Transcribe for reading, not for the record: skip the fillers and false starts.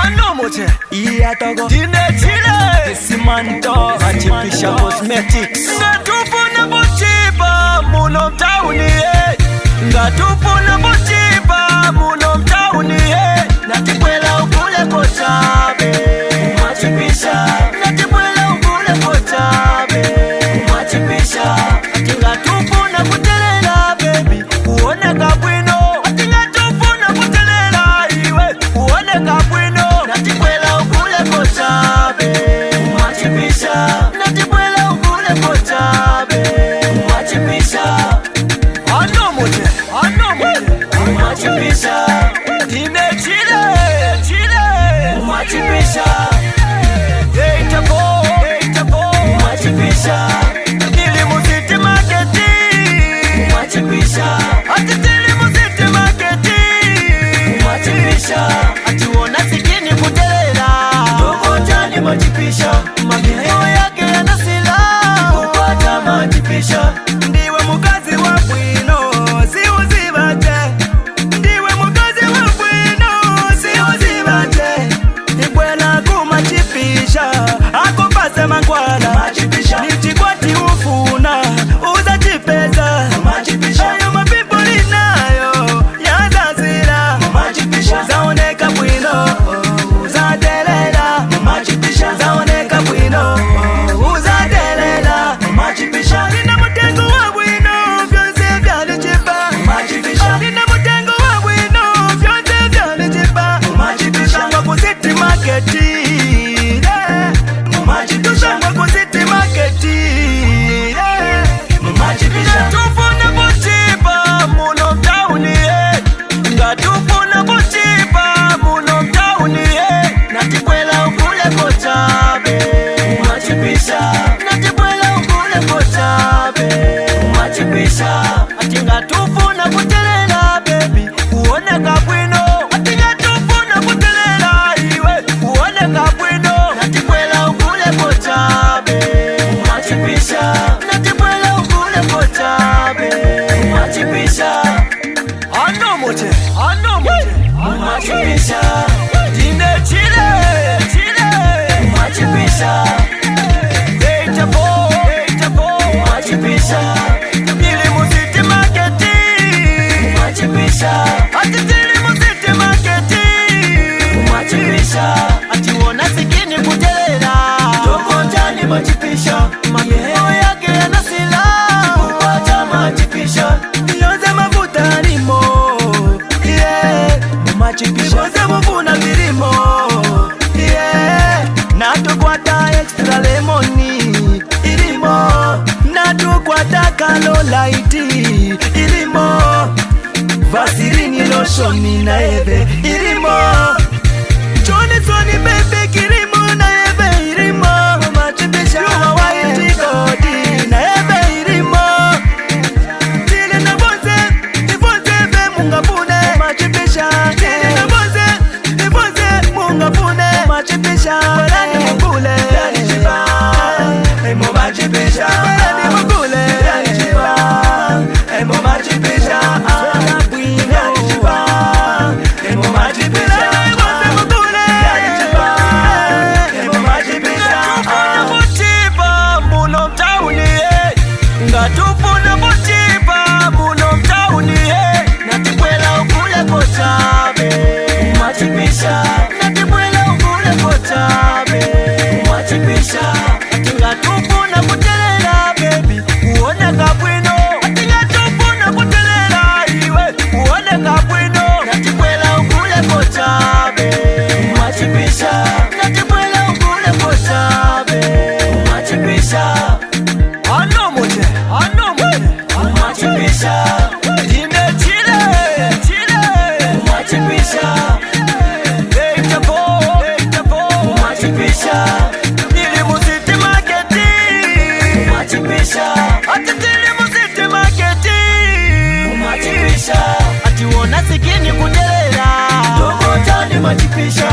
Anomote Iya togo Dine chile Simanto Achipisha Cosmetics Ngatupu na bochipa muno mtauni Ngatupu na bochipa muno mtauni Natipwela ukule kochabe Umachipisha Natipwela ukule kochabe Umachipisha Ngatupu na kutelela baby Uone kabwino Ngatupu na kutelela iwe Uone kabwino Natipwela ukule kochabe Umachipisha Natipwela ukule kochabe Umachipisha Anomote Umachipisha Dine chile Umachipisha Eitapo Umachipisha Nilimuziti marketi Umachipisha Atitili muziti marketi Umachipisha Atuona sikini kutelela Tukotani machipisha Mageo yake yanasila Kupata machipisha Ndiwe mukazi wa bwino Siuzibate Ndiwe mukazi wa bwino Siuzibate Ikwela kumachipisha Akupase mangwala Machipisha Nichikwati ufuna Uza chipeza Machipisha Ayo mapipoli nayo Yazazila Machipisha Zaoneka bwino Uzadelela Machipisha Zaoneka bwino Uzadelela Machipisha Nina mutengo wa bwino Vyonse vyalichipa Machipisha Nina mutengo wa bwino Vyonse vyalichipa Machipisha Ngwa kusiti marketi Machipisha Ngwa kusiti marketi Machipisha Ngatufuna bochipa muno mtauni Ngatufuna bochipa muno mtauni Natipwela ukule kochabe Machipisha Natipwela ukule kochabe Machipisha Ati ngatufuna kutelela baby Uone kabwino Ati ngatufuna kutelela iwe Uone kabwino Natipwela ukule kochabe Machipisha Natipwela ukule kochabe Machipisha Anomote Machipisha Dine chile Machipisha Eitapo Machipisha Nilimuziti marketi Machipisha Atitili muziti marketi Machipisha Atiwona sikini kutelela Tukotani machipisha Mageo yake yanasila Kupata machipisha Yoze mafuta limo Yeah Machipisha Yoze mufuna vilimo Yeah Natukwata extra lemoni Ilimo Natukwata kalolaiti Ilimo Vasilini loshoni na ebe Ilimo Johnny bebe kilimo na ebe ilimo Machipisha Yuwa white godi na ebe ilimo Tile na boze ve mungapune Machipisha Tile na boze mungapune Machipisha Belani mungule Emo machipisha Belani mungule Emo machipisha Emo machipisha Ngatufuna bochipa muno mtauni Natipwela ukule kochabe Machipisha Natipwela ukule kochabe Machipisha Ati ngatufuna kutelela baby Uone kabwino Ati ngatufuna kutelela iwe Uone kabwino Natipwela ukule kochabe Machipisha Natipwela ukule kochabe Machipisha Anomote Umachipisha Dine chile Umachipisha Eitapo Umachipisha Nilimuziti marketi Umachipisha Atitili muziti marketi Umachipisha Atiwona sikini kutelela Tukotani machipisha